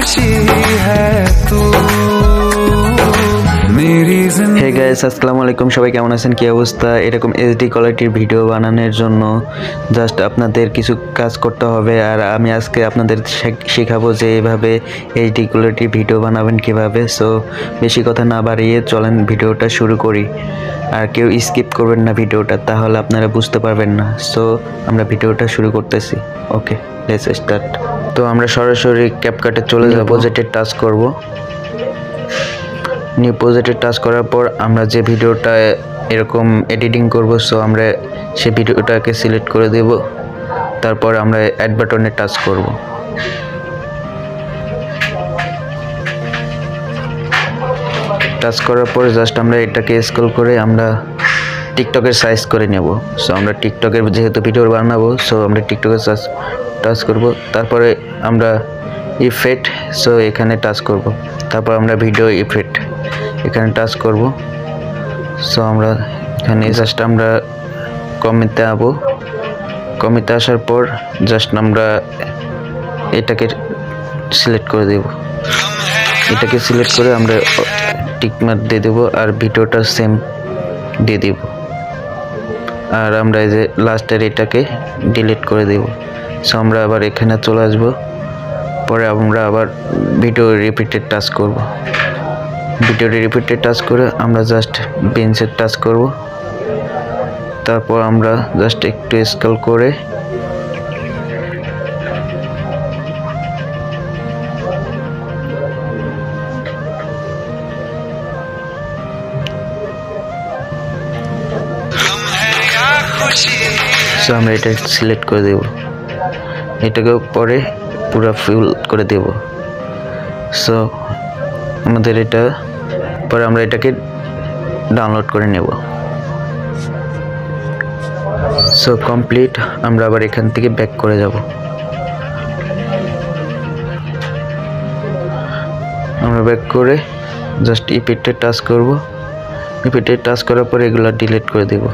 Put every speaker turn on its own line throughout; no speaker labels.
Hey guys, আসসালামু আলাইকুম। সবাই কেমন আছেন? কি অবস্থা? এরকম এইচডি কোয়ালিটির ভিডিও বানানোর জন্য জাস্ট আপনাদের কিছু কাজ করতে হবে, আর আমি আজকে আপনাদের শেখাবো যে এভাবে এইচডি কোয়ালিটির ভিডিও বানাবেন কিভাবে। সো বেশি কথা না বাড়িয়ে চলেন ভিডিওটা শুরু করি, আর কেউ স্কিপ করবেন না ভিডিওটা, তাহলে আপনারা বুঝতে পারবেন না। সো আমরা ভিডিওটা শুরু করতেছি। ওকে, লেটস স্টার্ট। তো আমরা সরাসরি ক্যাপকাটে চলে যাব, প্রজেক্টে টাচ করব। নিউ প্রজেক্টে টাচ করার পর আমরা যে ভিডিওটা এরকম এডিটিং করব, সো আমরা সেই ভিডিওটাকে সিলেক্ট করে দেব। তারপর আমরা অ্যাড বাটনে টাচ করব। টাচ করার পর জাস্ট আমরা এটাকে স্ক্রল করে আমরা টিকটকের সাইজ করে নেব। সো আমরা টিকটকের যেহেতু ভিডিও বানাবো, সো আমরা টিকটকের টাচ করব। তারপরে আমরা ইফেক্ট, সো এখানে টাচ করব। তারপর আমরা ভিডিও ইফেক্ট এখানে টাচ করব। সো আমরা এখানে জাস্ট আমরা কমিতে যাবো। কমিতে আসার পর জাস্ট আমরা এটাকে সিলেক্ট করে দেব। এটাকে সিলেক্ট করে আমরা টিকমার্ক দিয়ে দেব, আর ভিডিওটা সেম দিয়ে দেব। আর আমরা এই যে লাস্টের এটাকে ডিলিট করে দেব। সো আমরা আবার এখানে চলে আসব। পরে আমরা আবার ভিডিও রিপিটেড টাচ করব। ভিডিওটি রিপিটেড টাচ করে আমরা জাস্ট বেঞ্চের টাচ করব। তারপর আমরা জাস্ট একটু স্ক্রল করে সো আমরা এটা সিলেক্ট করে দেব। এটাকে পরে পুরো ফুল করে দেব। সো আমাদের এটা পরে আমরা এটাকে ডাউনলোড করে নেব। So complete. আমরা আবার এখান থেকে ব্যাক করে যাব। আমরা ব্যাক করে জাস্ট ইফেক্টে টাচ করব। ইফেক্টে টাচ করার পর এগুলো ডিলিট করে দেব।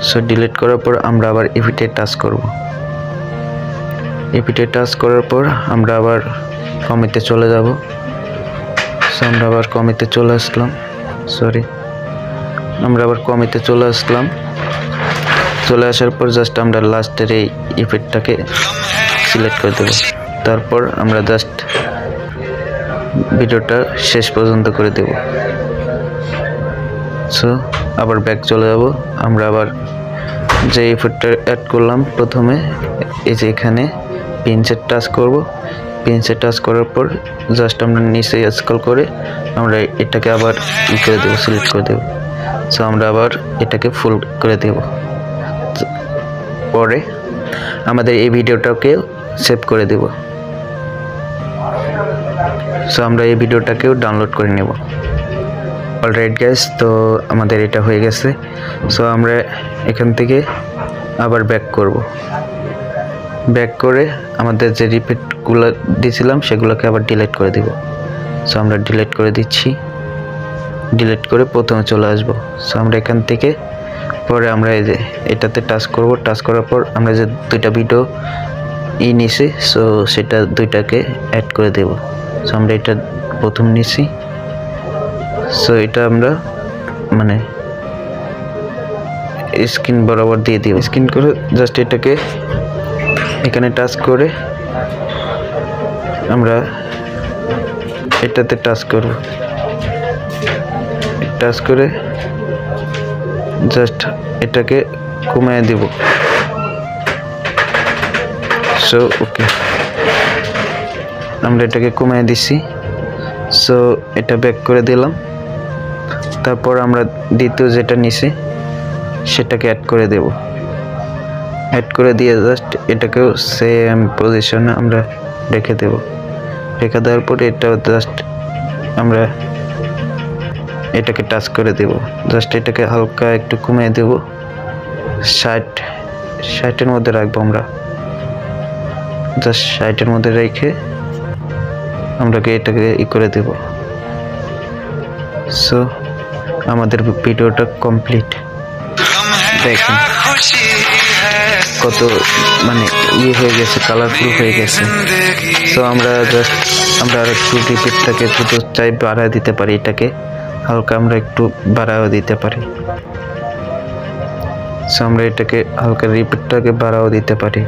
সো ডিলিট করার পর আমরা আবার ইফেক্টে টাচ করব। ইফেক্টে টাচ করার পর আমরা আবার কমিতে চলে যাব। সো আমরা আবার কমিতে চলে আসলাম। আমরা আবার কমিতে চলে আসলাম। চলে আসার পর জাস্ট আমরা লাস্টের এই ইফেক্টটাকে সিলেক্ট করে দেব। তারপর আমরা জাস্ট ভিডিওটা শেষ পর্যন্ত করে দেব। সো আবার ব্যাক চলে যাব। আমরা আবার যে ইফেক্টটা অ্যাড করলাম প্রথমে, এই যে এখানে পেন্সিল টাচ করব। পেন্সিল টাচ করার পর জাস্ট আমরা নিচে স্ক্রল করে আমরা এটাকে আবার করে দেব, সিলেক্ট করে দেব। সো আমরা আবার এটাকে ফুল করে দেব। পরে আমাদের এই ভিডিওটাকে সেভ করে দেব। সো আমরা এই ভিডিওটাকেও ডাউনলোড করে নেব। অলরাইট গাইস, তো আমাদের এটা হয়ে গেছে। সো আমরা এখান থেকে আবার ব্যাক করব। ব্যাক করে আমাদের যে রিপিটগুলো দিয়েছিলাম সেগুলোকে আবার ডিলিট করে দেব। সো আমরা ডিলিট করে দিচ্ছি। ডিলিট করে প্রথমে চলে আসব। সো আমরা এখান থেকে পরে আমরা এই যে এটাতে টাচ করব। টাচ করার পর আমরা যে দুইটা ভিডিও নিছি, সো সেটা দুইটাকে অ্যাড করে দেব। সো আমরা এটা প্রথম নিছি। সো এটা আমরা মানে স্ক্রিন বরাবর দিয়ে দিব। স্ক্রিন করে জাস্ট এটাকে এখানে টাচ করে আমরা এটাতে টাচ করব। টাচ করে জাস্ট এটাকে কমিয়ে দিব। সো ওকে, আমরা এটাকে কমিয়ে দিছি। সো এটা ব্যাক করে দিলাম। তারপর আমরা দ্বিতীয় যেটা নিছি সেটাকে অ্যাড করে দেব। অ্যাড করে দিয়ে জাস্ট এটাকেও সেম পজিশনে আমরা রেখে দেব। রেখে দেওয়ার পর এটা জাস্ট আমরা এটাকে টাচ করে দেব। জাস্ট এটাকে হালকা একটু কমিয়ে দেব। 60-60-এর মধ্যে রাখবো আমরা। জাস্ট 60-এর মধ্যে রেখে আমরা এটাকে করে দেব। সো আমাদের ভিডিওটা কমপ্লিট। দেখেন কত মানে ইয়ে হয়ে গেছে, কালারফুল হয়ে গেছে। সো আমরা আর একটু রিপিটটাকে একটু চাই বাড়ায় দিতে পারি, এটাকে হালকা আমরা একটু বাড়াও দিতে পারি। সো আমরা এটাকে হালকা রিপিটটাকে বাড়াও দিতে পারি।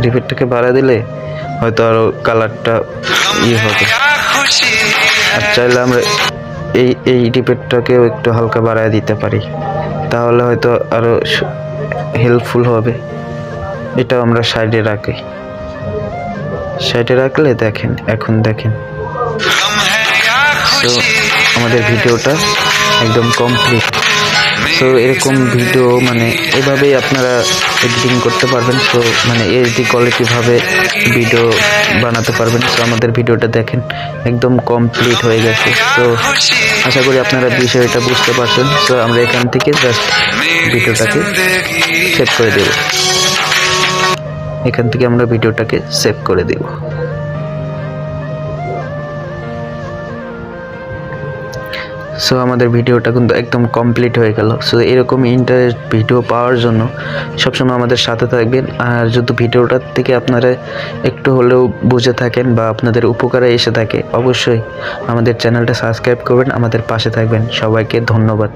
রিপিটটাকে বাড়া দিলে হয়তো আরো কালারটা ইয়ে হবে। আর চাইলে আমরা এই রিপিটটাকেও একটু হালকা বাড়ায় দিতে পারি, তাহলে হয়তো আরো হেল্পফুল হবে। এটা আমরা সাইডে রাখলে দেখেন, এখন দেখেন। সো আমাদের ভিডিওটা একদম কমপ্লিট। সো এরকম ভিডিও মানে এভাবেই আপনারা এডিটিং করতে পারবেন। সো মানে এইচডি কোয়ালিটি ভাবে ভিডিও বানাতে পারবেন। সো আমাদের ভিডিওটা দেখেন একদম কমপ্লিট হয়ে গেছে। সো আশা করি আপনারা বিষয়টা বুঝতে পারছেন। সো আমরা এখান থেকে জাস্ট ভিডিওটাকে সেভ করে দেব। এখান থেকে আমরা ভিডিওটাকে সেভ করে দেব। সো আমাদের ভিডিওটা কিন্তু একদম কমপ্লিট হয়ে গেল। সো এরকম ইন্টারেস্ট ভিডিও পাওয়ার জন্য সবসময় আমাদের সাথে থাকবেন। আর যদি ভিডিওটার থেকে আপনারা একটু হলেও বুঝে থাকেন বা আপনাদের উপকারে এসে থাকে, অবশ্যই আমাদের চ্যানেলটা সাবস্ক্রাইব করবেন, আমাদের পাশে থাকবেন। সবাইকে ধন্যবাদ।